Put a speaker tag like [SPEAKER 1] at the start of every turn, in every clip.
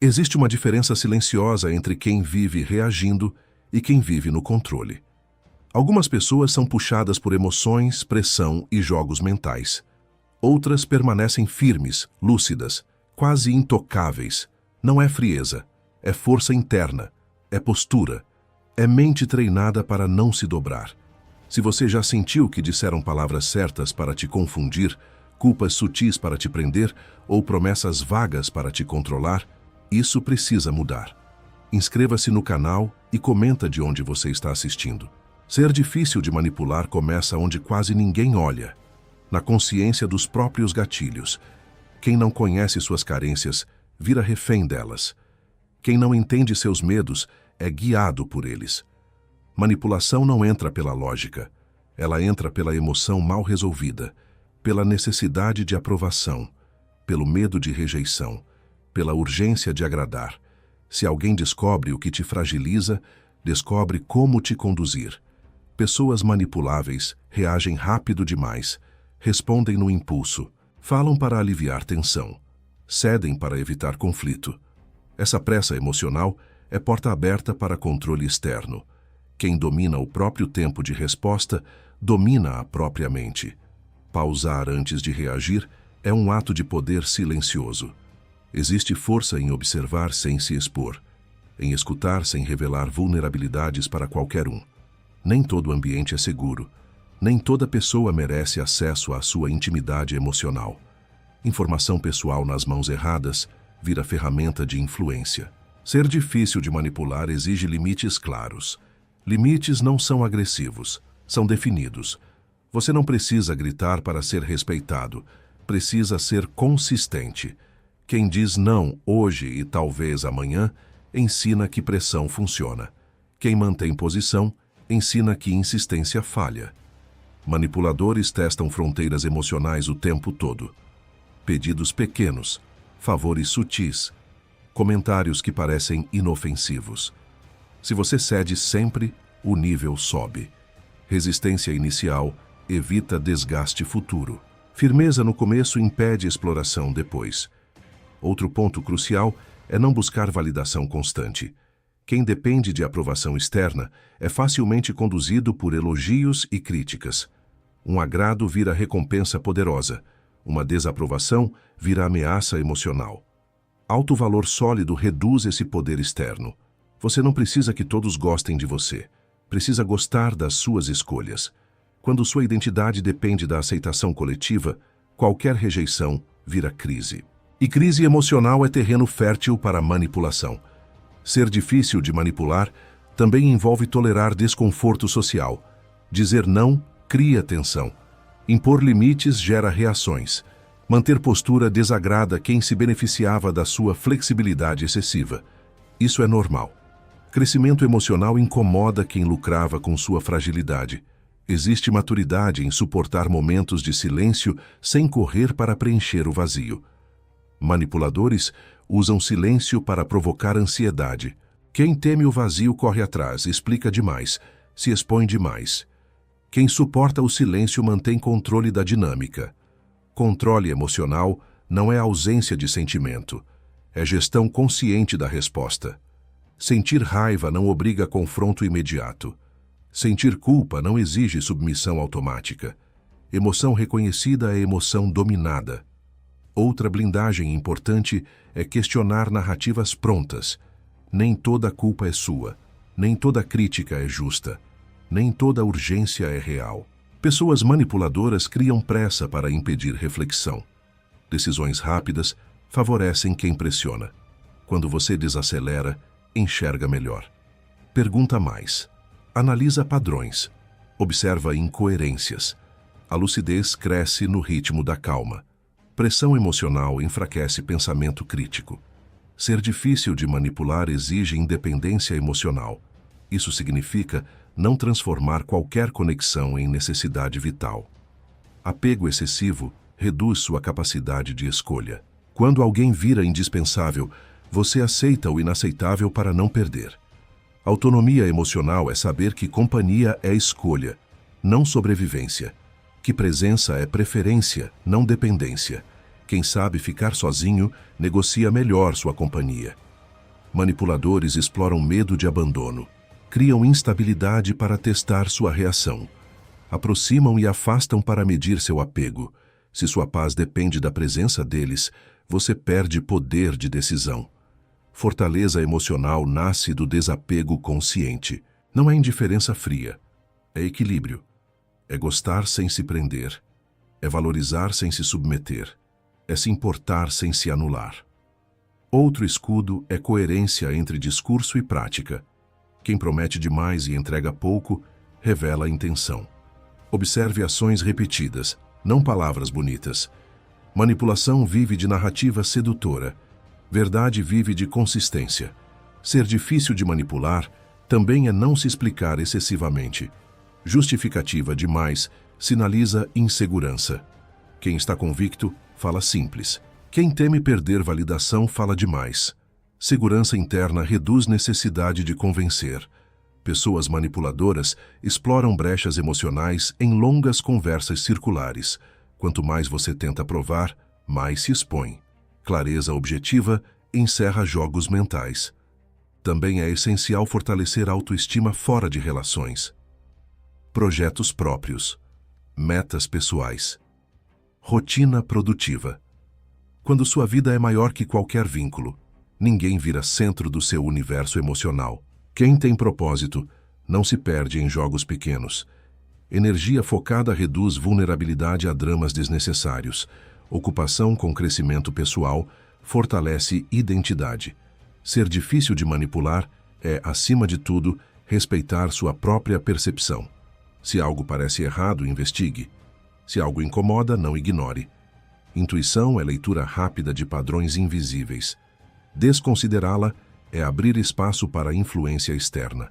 [SPEAKER 1] Existe uma diferença silenciosa entre quem vive reagindo e quem vive no controle. Algumas pessoas são puxadas por emoções, pressão e jogos mentais. Outras permanecem firmes, lúcidas, quase intocáveis. Não é frieza, é força interna, é postura, é mente treinada para não se dobrar. Se você já sentiu que disseram palavras certas para te confundir, culpas sutis para te prender ou promessas vagas para te controlar, isso precisa mudar. Inscreva-se no canal e comenta de onde você está assistindo. Ser difícil de manipular começa onde quase ninguém olha, na consciência dos próprios gatilhos. Quem não conhece suas carências vira refém delas. Quem não entende seus medos é guiado por eles. Manipulação não entra pela lógica, ela entra pela emoção mal resolvida, pela necessidade de aprovação, pelo medo de rejeição, pela urgência de agradar. Se alguém descobre o que te fragiliza, descobre como te conduzir. Pessoas manipuláveis reagem rápido demais, respondem no impulso, falam para aliviar tensão, cedem para evitar conflito. Essa pressa emocional é porta aberta para controle externo. Quem domina o próprio tempo de resposta, domina a própria mente. Pausar antes de reagir é um ato de poder silencioso. Existe força em observar sem se expor, em escutar sem revelar vulnerabilidades para qualquer um. Nem todo ambiente é seguro, nem toda pessoa merece acesso à sua intimidade emocional. Informação pessoal nas mãos erradas vira ferramenta de influência. Ser difícil de manipular exige limites claros. Limites não são agressivos, são definidos. Você não precisa gritar para ser respeitado, precisa ser consistente. Quem diz não hoje e talvez amanhã, ensina que pressão funciona. Quem mantém posição, ensina que insistência falha. Manipuladores testam fronteiras emocionais o tempo todo. Pedidos pequenos, favores sutis, comentários que parecem inofensivos. Se você cede sempre, o nível sobe. Resistência inicial evita desgaste futuro. Firmeza no começo impede exploração depois. Outro ponto crucial é não buscar validação constante. Quem depende de aprovação externa é facilmente conduzido por elogios e críticas. Um agrado vira recompensa poderosa. Uma desaprovação vira ameaça emocional. Alto valor sólido reduz esse poder externo. Você não precisa que todos gostem de você. Precisa gostar das suas escolhas. Quando sua identidade depende da aceitação coletiva, qualquer rejeição vira crise. E crise emocional é terreno fértil para manipulação. Ser difícil de manipular também envolve tolerar desconforto social. Dizer não cria tensão. Impor limites gera reações. Manter postura desagrada quem se beneficiava da sua flexibilidade excessiva. Isso é normal. Crescimento emocional incomoda quem lucrava com sua fragilidade. Existe maturidade em suportar momentos de silêncio sem correr para preencher o vazio. Manipuladores usam silêncio para provocar ansiedade. Quem teme o vazio corre atrás, explica demais, se expõe demais. Quem suporta o silêncio mantém controle da dinâmica. Controle emocional não é ausência de sentimento, é gestão consciente da resposta. Sentir raiva não obriga a confronto imediato. Sentir culpa não exige submissão automática. Emoção reconhecida é emoção dominada. Outra blindagem importante é questionar narrativas prontas. Nem toda culpa é sua, nem toda crítica é justa, nem toda urgência é real. Pessoas manipuladoras criam pressa para impedir reflexão. Decisões rápidas favorecem quem pressiona. Quando você desacelera, enxerga melhor. Pergunta mais. Analisa padrões. Observa incoerências. A lucidez cresce no ritmo da calma. Pressão emocional enfraquece pensamento crítico. Ser difícil de manipular exige independência emocional. Isso significa não transformar qualquer conexão em necessidade vital. Apego excessivo reduz sua capacidade de escolha. Quando alguém vira indispensável, você aceita o inaceitável para não perder. Autonomia emocional é saber que companhia é escolha, não sobrevivência. Que presença é preferência, não dependência. Quem sabe ficar sozinho, negocia melhor sua companhia. Manipuladores exploram medo de abandono, criam instabilidade para testar sua reação, aproximam e afastam para medir seu apego. Se sua paz depende da presença deles, você perde poder de decisão. Fortaleza emocional nasce do desapego consciente. Não é indiferença fria, é equilíbrio. É gostar sem se prender. É valorizar sem se submeter. É se importar sem se anular. Outro escudo é coerência entre discurso e prática. Quem promete demais e entrega pouco, revela a intenção. Observe ações repetidas, não palavras bonitas. Manipulação vive de narrativa sedutora. Verdade vive de consistência. Ser difícil de manipular também é não se explicar excessivamente. Justificativa demais sinaliza insegurança. Quem está convicto, fala simples. Quem teme perder validação, fala demais. Segurança interna reduz necessidade de convencer. Pessoas manipuladoras exploram brechas emocionais em longas conversas circulares. Quanto mais você tenta provar, mais se expõe. Clareza objetiva encerra jogos mentais. Também é essencial fortalecer a autoestima fora de relações. Projetos próprios. Metas pessoais. Rotina produtiva. Quando sua vida é maior que qualquer vínculo, ninguém vira centro do seu universo emocional. Quem tem propósito não se perde em jogos pequenos. Energia focada reduz vulnerabilidade a dramas desnecessários. Ocupação com crescimento pessoal fortalece identidade. Ser difícil de manipular é, acima de tudo, respeitar sua própria percepção. Se algo parece errado, investigue. Se algo incomoda, não ignore. Intuição é leitura rápida de padrões invisíveis. Desconsiderá-la é abrir espaço para influência externa.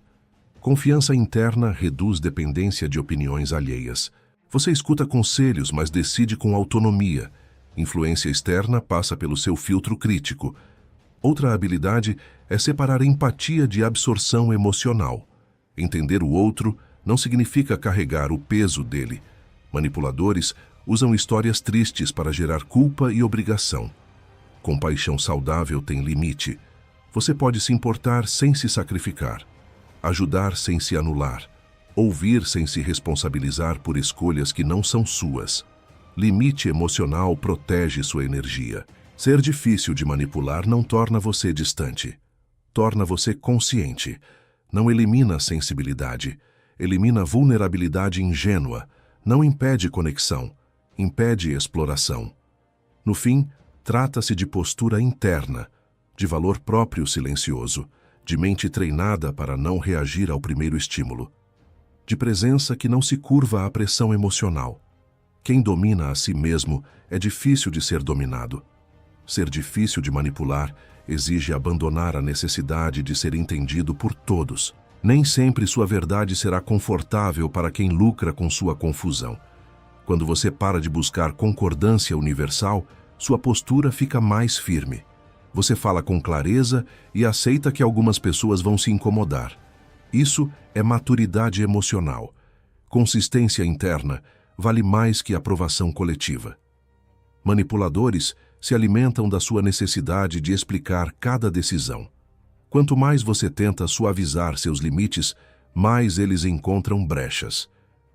[SPEAKER 1] Confiança interna reduz dependência de opiniões alheias. Você escuta conselhos, mas decide com autonomia. Influência externa passa pelo seu filtro crítico. Outra habilidade é separar empatia de absorção emocional. Entender o outro não significa carregar o peso dele. Manipuladores usam histórias tristes para gerar culpa e obrigação. Compaixão saudável tem limite. Você pode se importar sem se sacrificar, ajudar sem se anular, ouvir sem se responsabilizar por escolhas que não são suas. Limite emocional protege sua energia. Ser difícil de manipular não torna você distante. Torna você consciente. Não elimina a sensibilidade. Elimina a vulnerabilidade ingênua. Não impede conexão. Impede exploração. No fim, trata-se de postura interna, de valor próprio silencioso, de mente treinada para não reagir ao primeiro estímulo, de presença que não se curva à pressão emocional. Quem domina a si mesmo é difícil de ser dominado. Ser difícil de manipular exige abandonar a necessidade de ser entendido por todos. Nem sempre sua verdade será confortável para quem lucra com sua confusão. Quando você para de buscar concordância universal, sua postura fica mais firme. Você fala com clareza e aceita que algumas pessoas vão se incomodar. Isso é maturidade emocional. Consistência interna vale mais que aprovação coletiva. Manipuladores se alimentam da sua necessidade de explicar cada decisão. Quanto mais você tenta suavizar seus limites, mais eles encontram brechas.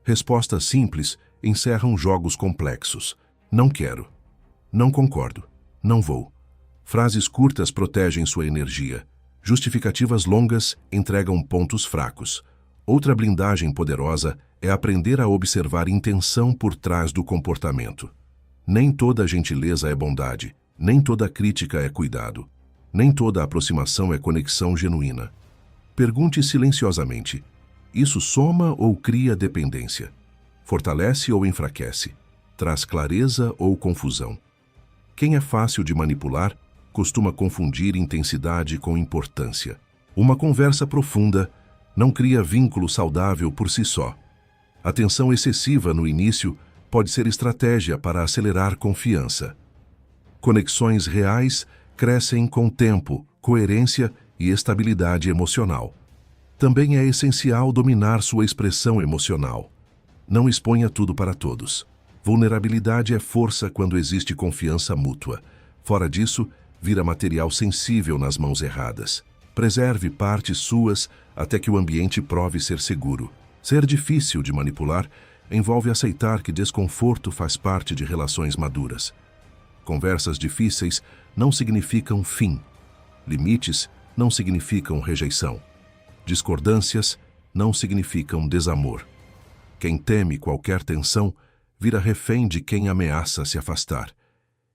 [SPEAKER 1] Respostas simples encerram jogos complexos. Não quero. Não concordo. Não vou. Frases curtas protegem sua energia. Justificativas longas entregam pontos fracos. Outra blindagem poderosa é aprender a observar intenção por trás do comportamento. Nem toda gentileza é bondade, nem toda crítica é cuidado, nem toda aproximação é conexão genuína. Pergunte silenciosamente: isso soma ou cria dependência? Fortalece ou enfraquece? Traz clareza ou confusão? Quem é fácil de manipular costuma confundir intensidade com importância. Uma conversa profunda não cria vínculo saudável por si só. A tensão excessiva no início pode ser estratégia para acelerar confiança. Conexões reais crescem com tempo, coerência e estabilidade emocional. Também é essencial dominar sua expressão emocional. Não exponha tudo para todos. Vulnerabilidade é força quando existe confiança mútua. Fora disso, vira material sensível nas mãos erradas. Preserve partes suas até que o ambiente prove ser seguro. Ser difícil de manipular envolve aceitar que desconforto faz parte de relações maduras. Conversas difíceis não significam fim. Limites não significam rejeição. Discordâncias não significam desamor. Quem teme qualquer tensão vira refém de quem ameaça se afastar.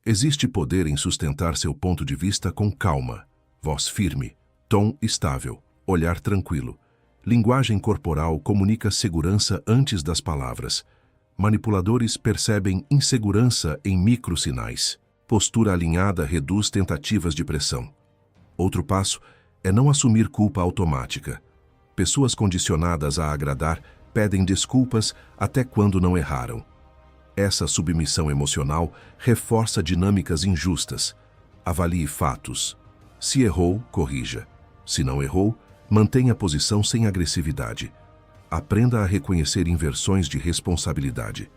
[SPEAKER 1] Existe poder em sustentar seu ponto de vista com calma, voz firme, tom estável, olhar tranquilo. Linguagem corporal comunica segurança antes das palavras. Manipuladores percebem insegurança em microsinais. Postura alinhada reduz tentativas de pressão. Outro passo é não assumir culpa automática. Pessoas condicionadas a agradar pedem desculpas até quando não erraram. Essa submissão emocional reforça dinâmicas injustas. Avalie fatos. Se errou, corrija. Se não errou, mantenha a posição sem agressividade. Aprenda a reconhecer inversões de responsabilidade.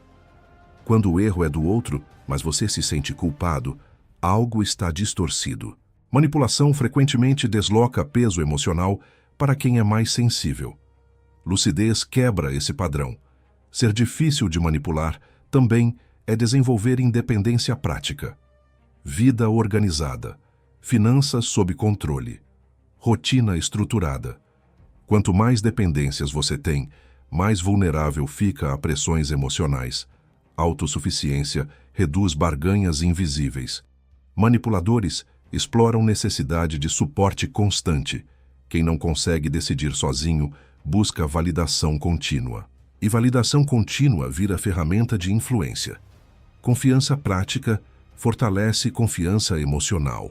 [SPEAKER 1] Quando o erro é do outro, mas você se sente culpado, algo está distorcido. Manipulação frequentemente desloca peso emocional para quem é mais sensível. Lucidez quebra esse padrão. Ser difícil de manipular também é desenvolver independência prática. Vida organizada. Finanças sob controle. Rotina estruturada. Quanto mais dependências você tem, mais vulnerável fica a pressões emocionais. Autossuficiência reduz barganhas invisíveis. Manipuladores exploram necessidade de suporte constante. Quem não consegue decidir sozinho busca validação contínua. E validação contínua vira ferramenta de influência. Confiança prática fortalece confiança emocional.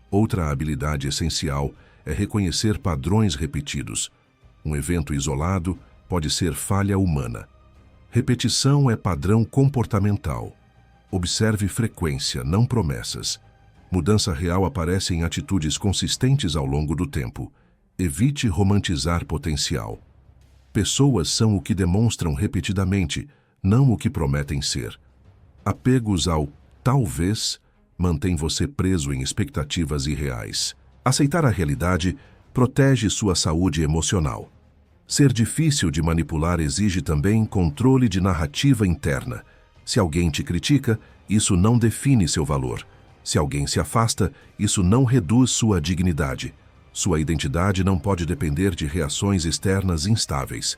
[SPEAKER 1] Outra habilidade essencial é reconhecer padrões repetidos. Um evento isolado pode ser falha humana. Repetição é padrão comportamental. Observe frequência, não promessas. Mudança real aparece em atitudes consistentes ao longo do tempo. Evite romantizar potencial. Pessoas são o que demonstram repetidamente, não o que prometem ser. Apegos ao talvez mantém você preso em expectativas irreais. Aceitar a realidade protege sua saúde emocional. Ser difícil de manipular exige também controle de narrativa interna. Se alguém te critica, isso não define seu valor. Se alguém se afasta, isso não reduz sua dignidade. Sua identidade não pode depender de reações externas instáveis.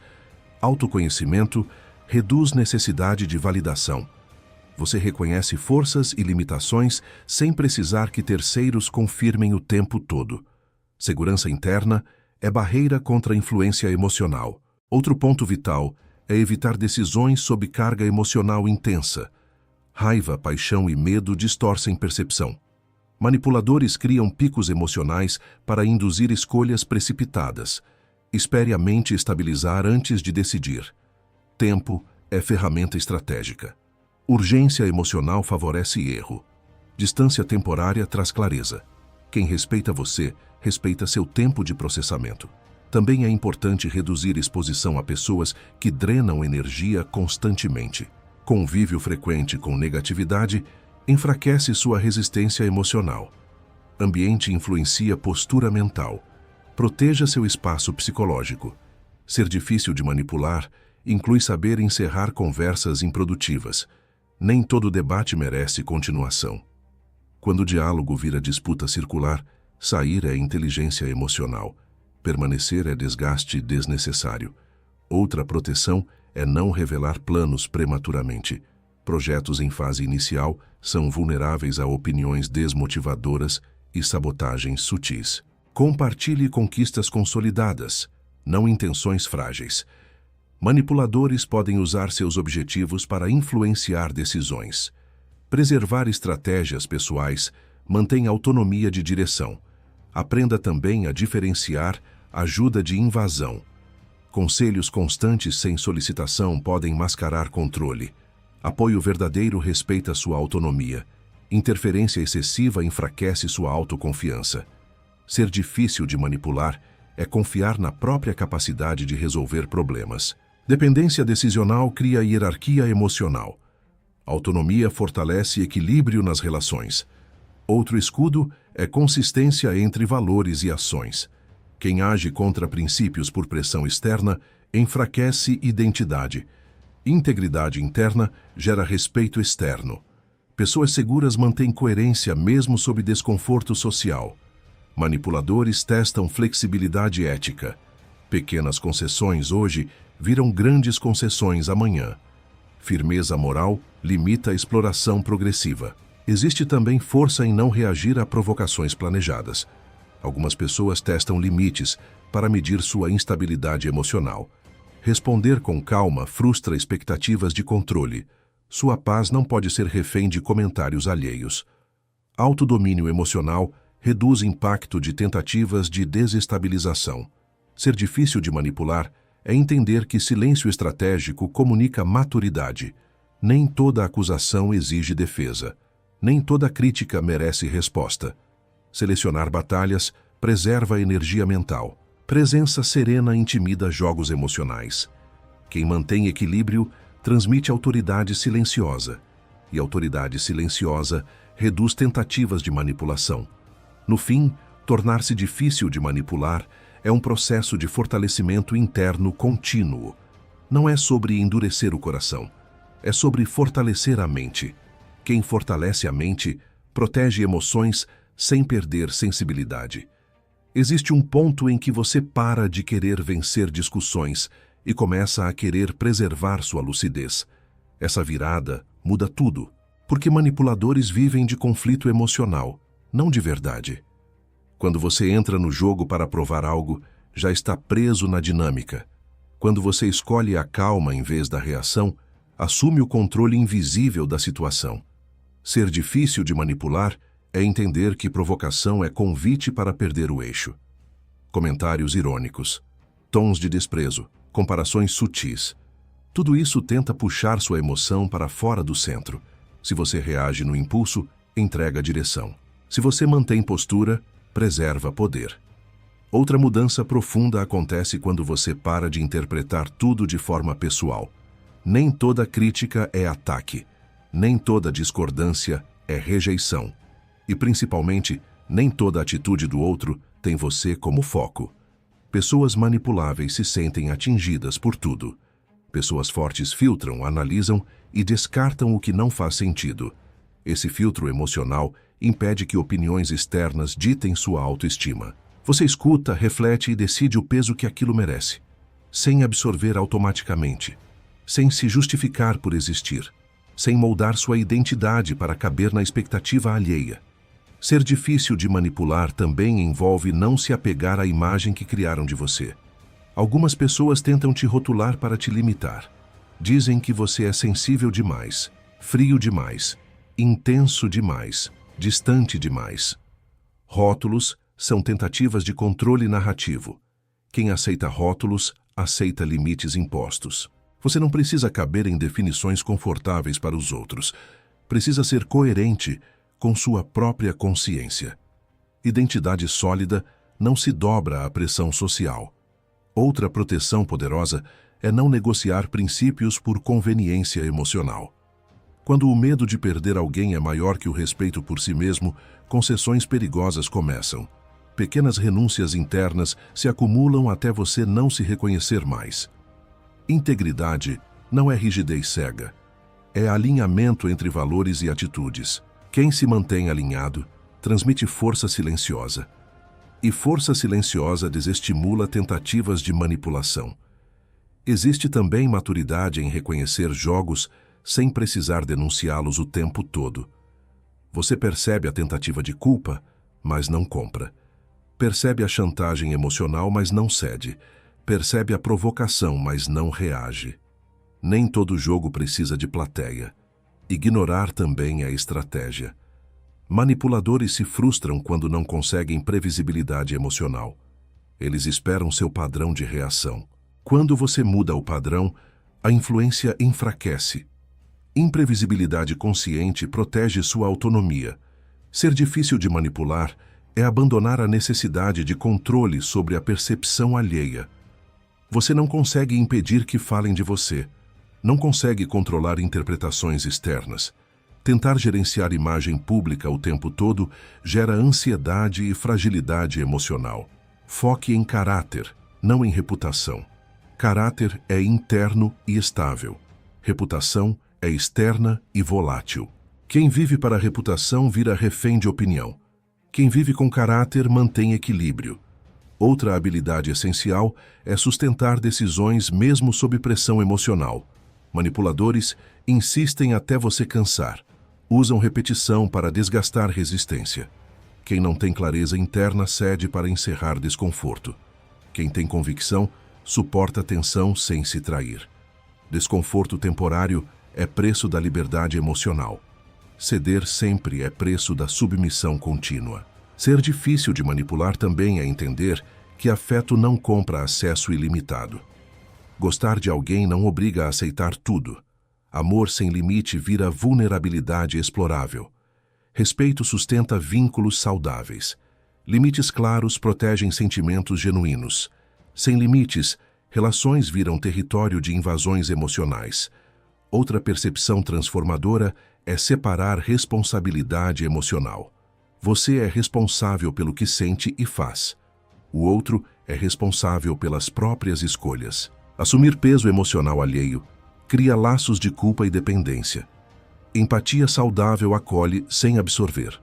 [SPEAKER 1] Autoconhecimento reduz necessidade de validação. Você reconhece forças e limitações sem precisar que terceiros confirmem o tempo todo. Segurança interna é barreira contra a influência emocional. Outro ponto vital é evitar decisões sob carga emocional intensa. Raiva, paixão e medo distorcem percepção. Manipuladores criam picos emocionais para induzir escolhas precipitadas. Espere a mente estabilizar antes de decidir. Tempo é ferramenta estratégica. Urgência emocional favorece erro. Distância temporária traz clareza. Quem respeita você, respeita seu tempo de processamento. Também é importante reduzir exposição a pessoas que drenam energia constantemente. Convívio frequente com negatividade enfraquece sua resistência emocional. Ambiente influencia postura mental. Proteja seu espaço psicológico. Ser difícil de manipular inclui saber encerrar conversas improdutivas. Nem todo debate merece continuação. Quando o diálogo vira disputa circular, sair é inteligência emocional. Permanecer é desgaste desnecessário. Outra proteção é não revelar planos prematuramente. Projetos em fase inicial são vulneráveis a opiniões desmotivadoras e sabotagens sutis. Compartilhe conquistas consolidadas, não intenções frágeis. Manipuladores podem usar seus objetivos para influenciar decisões. Preservar estratégias pessoais mantém autonomia de direção. Aprenda também a diferenciar ajuda de invasão. Conselhos constantes sem solicitação podem mascarar controle. Apoio verdadeiro respeita sua autonomia. Interferência excessiva enfraquece sua autoconfiança. Ser difícil de manipular é confiar na própria capacidade de resolver problemas. Dependência decisional cria hierarquia emocional. Autonomia fortalece equilíbrio nas relações. Outro escudo é consistência entre valores e ações. Quem age contra princípios por pressão externa enfraquece identidade. Integridade interna gera respeito externo. Pessoas seguras mantêm coerência mesmo sob desconforto social. Manipuladores testam flexibilidade ética. Pequenas concessões hoje viram grandes concessões amanhã. Firmeza moral limita a exploração progressiva. Existe também força em não reagir a provocações planejadas. Algumas pessoas testam limites para medir sua instabilidade emocional. Responder com calma frustra expectativas de controle. Sua paz não pode ser refém de comentários alheios. Autodomínio emocional reduz impacto de tentativas de desestabilização. Ser difícil de manipular é entender que silêncio estratégico comunica maturidade. Nem toda acusação exige defesa. Nem toda crítica merece resposta. Selecionar batalhas preserva a energia mental. Presença serena intimida jogos emocionais. Quem mantém equilíbrio transmite autoridade silenciosa. E autoridade silenciosa reduz tentativas de manipulação. No fim, tornar-se difícil de manipular é um processo de fortalecimento interno contínuo. Não é sobre endurecer o coração. É sobre fortalecer a mente. Quem fortalece a mente protege emoções sem perder sensibilidade. Existe um ponto em que você para de querer vencer discussões e começa a querer preservar sua lucidez. Essa virada muda tudo, porque manipuladores vivem de conflito emocional, não de verdade. Quando você entra no jogo para provar algo, já está preso na dinâmica. Quando você escolhe a calma em vez da reação, assume o controle invisível da situação. Ser difícil de manipular é entender que provocação é convite para perder o eixo. Comentários irônicos, tons de desprezo, comparações sutis. Tudo isso tenta puxar sua emoção para fora do centro. Se você reage no impulso, entrega a direção. Se você mantém postura, preserva poder. Outra mudança profunda acontece quando você para de interpretar tudo de forma pessoal. Nem toda crítica é ataque. Nem toda discordância é rejeição. E, principalmente, nem toda atitude do outro tem você como foco. Pessoas manipuláveis se sentem atingidas por tudo. Pessoas fortes filtram, analisam e descartam o que não faz sentido. Esse filtro emocional impede que opiniões externas ditem sua autoestima. Você escuta, reflete e decide o peso que aquilo merece, sem absorver automaticamente, sem se justificar por existir, sem moldar sua identidade para caber na expectativa alheia. Ser difícil de manipular também envolve não se apegar à imagem que criaram de você. Algumas pessoas tentam te rotular para te limitar. Dizem que você é sensível demais, frio demais, intenso demais, distante demais. Rótulos são tentativas de controle narrativo. Quem aceita rótulos, aceita limites impostos. Você não precisa caber em definições confortáveis para os outros. Precisa ser coerente com sua própria consciência. Identidade sólida não se dobra à pressão social. Outra proteção poderosa é não negociar princípios por conveniência emocional. Quando o medo de perder alguém é maior que o respeito por si mesmo, concessões perigosas começam. Pequenas renúncias internas se acumulam até você não se reconhecer mais. Integridade não é rigidez cega. É alinhamento entre valores e atitudes. Quem se mantém alinhado transmite força silenciosa. E força silenciosa desestimula tentativas de manipulação. Existe também maturidade em reconhecer jogos sem precisar denunciá-los o tempo todo. Você percebe a tentativa de culpa, mas não compra. Percebe a chantagem emocional, mas não cede. Percebe a provocação, mas não reage. Nem todo jogo precisa de plateia. Ignorar também é estratégia. Manipuladores se frustram quando não conseguem previsibilidade emocional. Eles esperam seu padrão de reação. Quando você muda o padrão, a influência enfraquece. Imprevisibilidade consciente protege sua autonomia. Ser difícil de manipular é abandonar a necessidade de controle sobre a percepção alheia. Você não consegue impedir que falem de você. Não consegue controlar interpretações externas. Tentar gerenciar imagem pública o tempo todo gera ansiedade e fragilidade emocional. Foque em caráter, não em reputação. Caráter é interno e estável. Reputação é externa e volátil. Quem vive para a reputação vira refém de opinião. Quem vive com caráter mantém equilíbrio. Outra habilidade essencial é sustentar decisões mesmo sob pressão emocional. Manipuladores insistem até você cansar. Usam repetição para desgastar resistência. Quem não tem clareza interna cede para encerrar desconforto. Quem tem convicção suporta tensão sem se trair. Desconforto temporário é preço da liberdade emocional. Ceder sempre é preço da submissão contínua. Ser difícil de manipular também é entender que afeto não compra acesso ilimitado. Gostar de alguém não obriga a aceitar tudo. Amor sem limite vira vulnerabilidade explorável. Respeito sustenta vínculos saudáveis. Limites claros protegem sentimentos genuínos. Sem limites, relações viram território de invasões emocionais. Outra percepção transformadora é separar responsabilidade emocional. Você é responsável pelo que sente e faz. O outro é responsável pelas próprias escolhas. Assumir peso emocional alheio cria laços de culpa e dependência. Empatia saudável acolhe sem absorver.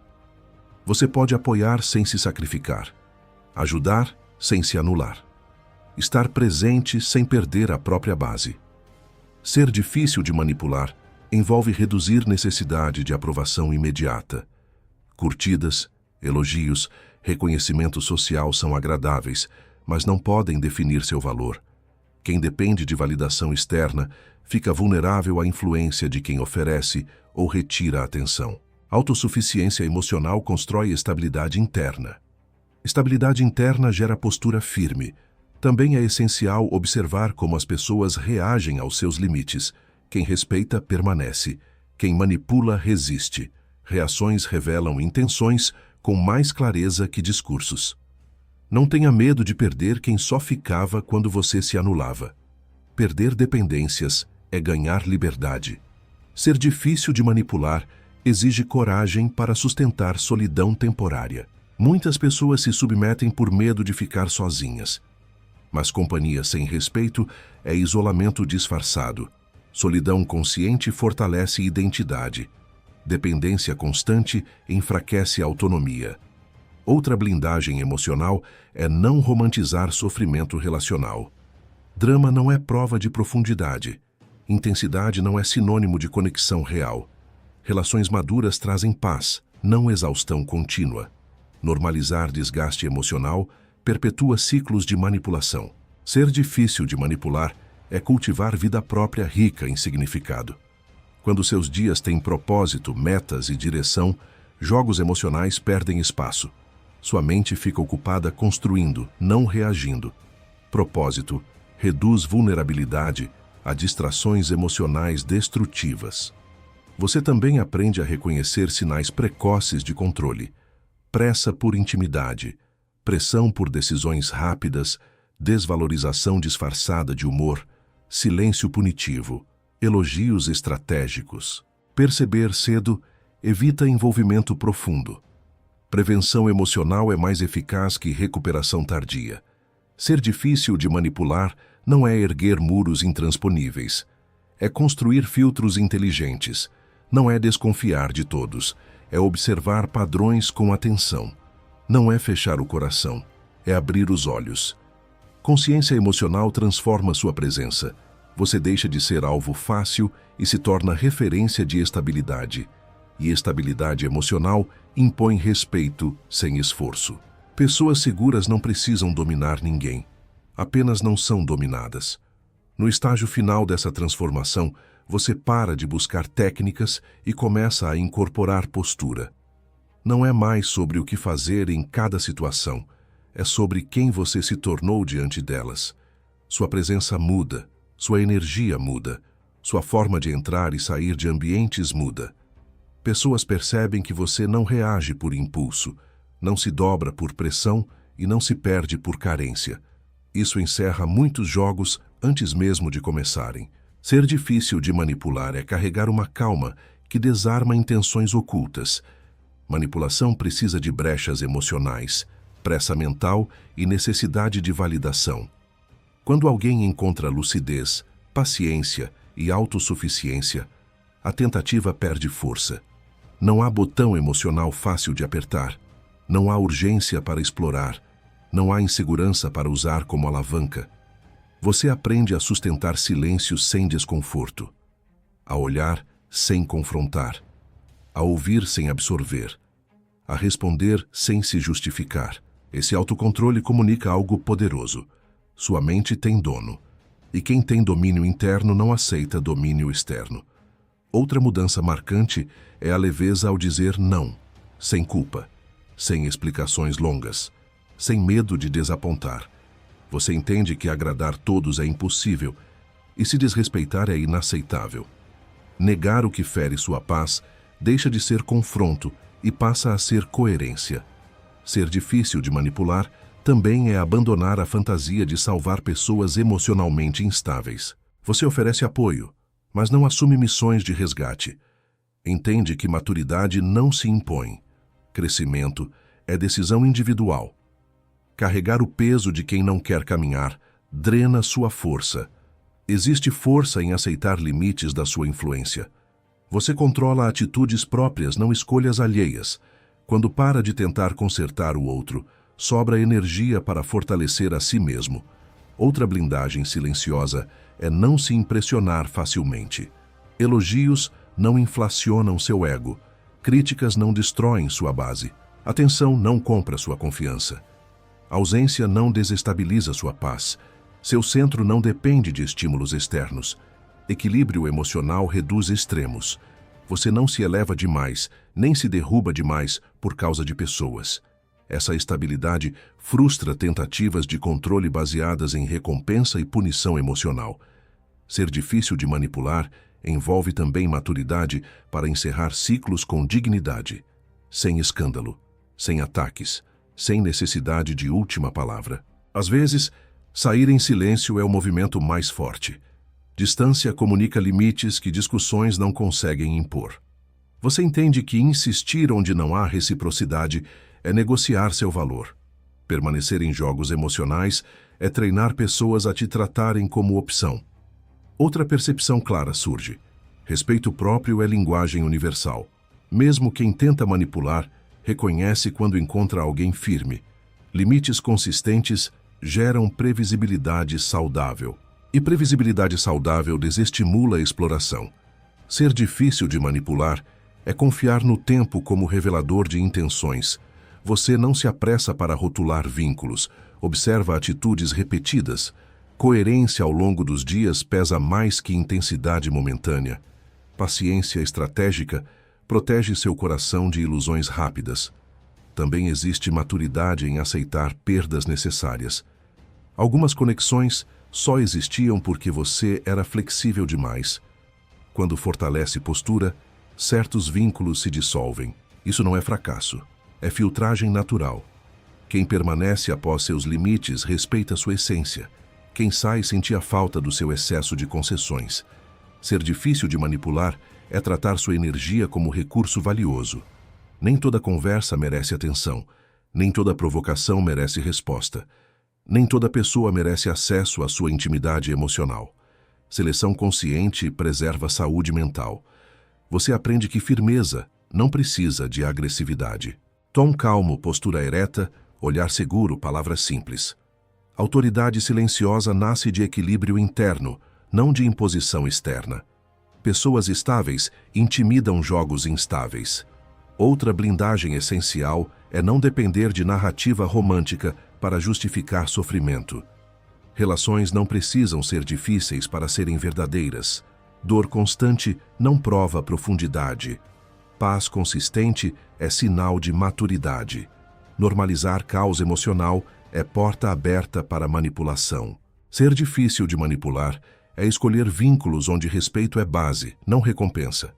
[SPEAKER 1] Você pode apoiar sem se sacrificar. Ajudar sem se anular. Estar presente sem perder a própria base. Ser difícil de manipular envolve reduzir necessidade de aprovação imediata. Curtidas, elogios, reconhecimento social são agradáveis, mas não podem definir seu valor. Quem depende de validação externa fica vulnerável à influência de quem oferece ou retira a atenção. Autossuficiência emocional constrói estabilidade interna. Estabilidade interna gera postura firme. Também é essencial observar como as pessoas reagem aos seus limites. Quem respeita, permanece. Quem manipula, resiste. Reações revelam intenções com mais clareza que discursos. Não tenha medo de perder quem só ficava quando você se anulava. Perder dependências é ganhar liberdade. Ser difícil de manipular exige coragem para sustentar solidão temporária. Muitas pessoas se submetem por medo de ficar sozinhas. Mas companhia sem respeito é isolamento disfarçado. Solidão consciente fortalece identidade. Dependência constante enfraquece a autonomia. Outra blindagem emocional é não romantizar sofrimento relacional. Drama não é prova de profundidade. Intensidade não é sinônimo de conexão real. Relações maduras trazem paz, não exaustão contínua. Normalizar desgaste emocional perpetua ciclos de manipulação. Ser difícil de manipular é cultivar vida própria rica em significado. Quando seus dias têm propósito, metas e direção, jogos emocionais perdem espaço. Sua mente fica ocupada construindo, não reagindo. Propósito reduz vulnerabilidade a distrações emocionais destrutivas. Você também aprende a reconhecer sinais precoces de controle. Pressa por intimidade, pressão por decisões rápidas, desvalorização disfarçada de humor, silêncio punitivo, elogios estratégicos. Perceber cedo evita envolvimento profundo. Prevenção emocional é mais eficaz que recuperação tardia. Ser difícil de manipular não é erguer muros intransponíveis. É construir filtros inteligentes. Não é desconfiar de todos. É observar padrões com atenção. Não é fechar o coração. É abrir os olhos. Consciência emocional transforma sua presença. Você deixa de ser alvo fácil e se torna referência de estabilidade. E estabilidade emocional impõe respeito sem esforço. Pessoas seguras não precisam dominar ninguém. Apenas não são dominadas. No estágio final dessa transformação, você para de buscar técnicas e começa a incorporar postura. Não é mais sobre o que fazer em cada situação, é sobre quem você se tornou diante delas. Sua presença muda, sua energia muda, sua forma de entrar e sair de ambientes muda. Pessoas percebem que você não reage por impulso, não se dobra por pressão e não se perde por carência. Isso encerra muitos jogos antes mesmo de começarem. Ser difícil de manipular é carregar uma calma que desarma intenções ocultas. Manipulação precisa de brechas emocionais, pressa mental e necessidade de validação. Quando alguém encontra lucidez, paciência e autossuficiência, a tentativa perde força. Não há botão emocional fácil de apertar. Não há urgência para explorar. Não há insegurança para usar como alavanca. Você aprende a sustentar silêncio sem desconforto, a olhar sem confrontar, a ouvir sem absorver, a responder sem se justificar. Esse autocontrole comunica algo poderoso. Sua mente tem dono, e quem tem domínio interno não aceita domínio externo. Outra mudança marcante é a leveza ao dizer não, sem culpa, sem explicações longas, sem medo de desapontar. Você entende que agradar todos é impossível e se desrespeitar é inaceitável. Negar o que fere sua paz deixa de ser confronto e passa a ser coerência. Ser difícil de manipular também é abandonar a fantasia de salvar pessoas emocionalmente instáveis. Você oferece apoio, mas não assume missões de resgate. Entende que maturidade não se impõe. Crescimento é decisão individual. Carregar o peso de quem não quer caminhar drena sua força. Existe força em aceitar limites da sua influência. Você controla atitudes próprias, não escolhas alheias. Quando para de tentar consertar o outro, sobra energia para fortalecer a si mesmo. Outra blindagem silenciosa é não se impressionar facilmente. Elogios não inflacionam seu ego. Críticas não destroem sua base. Atenção não compra sua confiança. Ausência não desestabiliza sua paz. Seu centro não depende de estímulos externos. Equilíbrio emocional reduz extremos. Você não se eleva demais, nem se derruba demais por causa de pessoas. Essa estabilidade frustra tentativas de controle baseadas em recompensa e punição emocional. Ser difícil de manipular envolve também maturidade para encerrar ciclos com dignidade, sem escândalo, sem ataques, sem necessidade de última palavra. Às vezes, sair em silêncio é o movimento mais forte. Distância comunica limites que discussões não conseguem impor. Você entende que insistir onde não há reciprocidade é negociar seu valor. Permanecer em jogos emocionais é treinar pessoas a te tratarem como opção. Outra percepção clara surge. Respeito próprio é linguagem universal. Mesmo quem tenta manipular, reconhece quando encontra alguém firme. Limites consistentes geram previsibilidade saudável. E previsibilidade saudável desestimula a exploração. Ser difícil de manipular é confiar no tempo como revelador de intenções. Você não se apressa para rotular vínculos, observa atitudes repetidas. Coerência ao longo dos dias pesa mais que intensidade momentânea. Paciência estratégica protege seu coração de ilusões rápidas. Também existe maturidade em aceitar perdas necessárias. Algumas conexões só existiam porque você era flexível demais. Quando fortalece postura, certos vínculos se dissolvem. Isso não é fracasso, é filtragem natural. Quem permanece após seus limites respeita sua essência. Quem sai sente a falta do seu excesso de concessões. Ser difícil de manipular é tratar sua energia como recurso valioso. Nem toda conversa merece atenção, nem toda provocação merece resposta. Nem toda pessoa merece acesso à sua intimidade emocional. Seleção consciente preserva a saúde mental. Você aprende que firmeza não precisa de agressividade. Tom calmo, postura ereta, olhar seguro, palavras simples. Autoridade silenciosa nasce de equilíbrio interno, não de imposição externa. Pessoas estáveis intimidam jogos instáveis. Outra blindagem essencial é não depender de narrativa romântica para justificar sofrimento. Relações não precisam ser difíceis para serem verdadeiras. Dor constante não prova profundidade. Paz consistente é sinal de maturidade. Normalizar caos emocional é porta aberta para manipulação. Ser difícil de manipular é escolher vínculos onde respeito é base, não recompensa.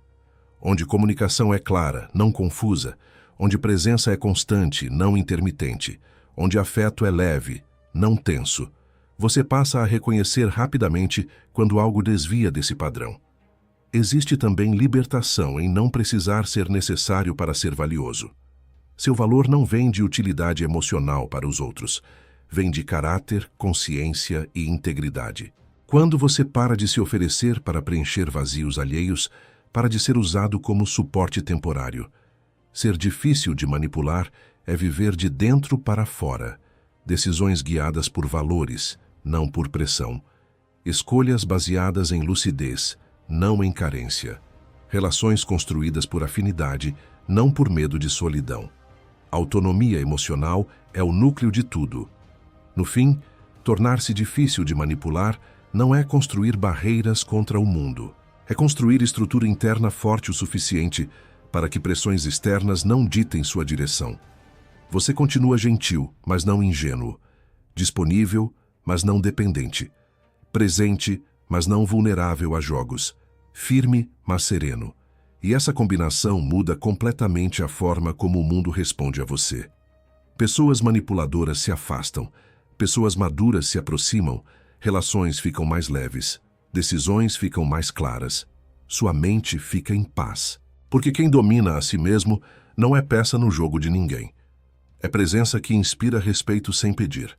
[SPEAKER 1] Onde comunicação é clara, não confusa. Onde presença é constante, não intermitente. Onde afeto é leve, não tenso. Você passa a reconhecer rapidamente quando algo desvia desse padrão. Existe também libertação em não precisar ser necessário para ser valioso. Seu valor não vem de utilidade emocional para os outros, vem de caráter, consciência e integridade. Quando você para de se oferecer para preencher vazios alheios, para de ser usado como suporte temporário. Ser difícil de manipular é viver de dentro para fora, decisões guiadas por valores, não por pressão. Escolhas baseadas em lucidez, não em carência. Relações construídas por afinidade, não por medo de solidão. Autonomia emocional é o núcleo de tudo. No fim, tornar-se difícil de manipular não é construir barreiras contra o mundo. É construir estrutura interna forte o suficiente para que pressões externas não ditem sua direção. Você continua gentil, mas não ingênuo. Disponível, mas não dependente. Presente, mas não vulnerável a jogos. Firme, mas sereno. E essa combinação muda completamente a forma como o mundo responde a você. Pessoas manipuladoras se afastam. Pessoas maduras se aproximam. Relações ficam mais leves. Decisões ficam mais claras. Sua mente fica em paz. Porque quem domina a si mesmo não é peça no jogo de ninguém. É presença que inspira respeito sem pedir.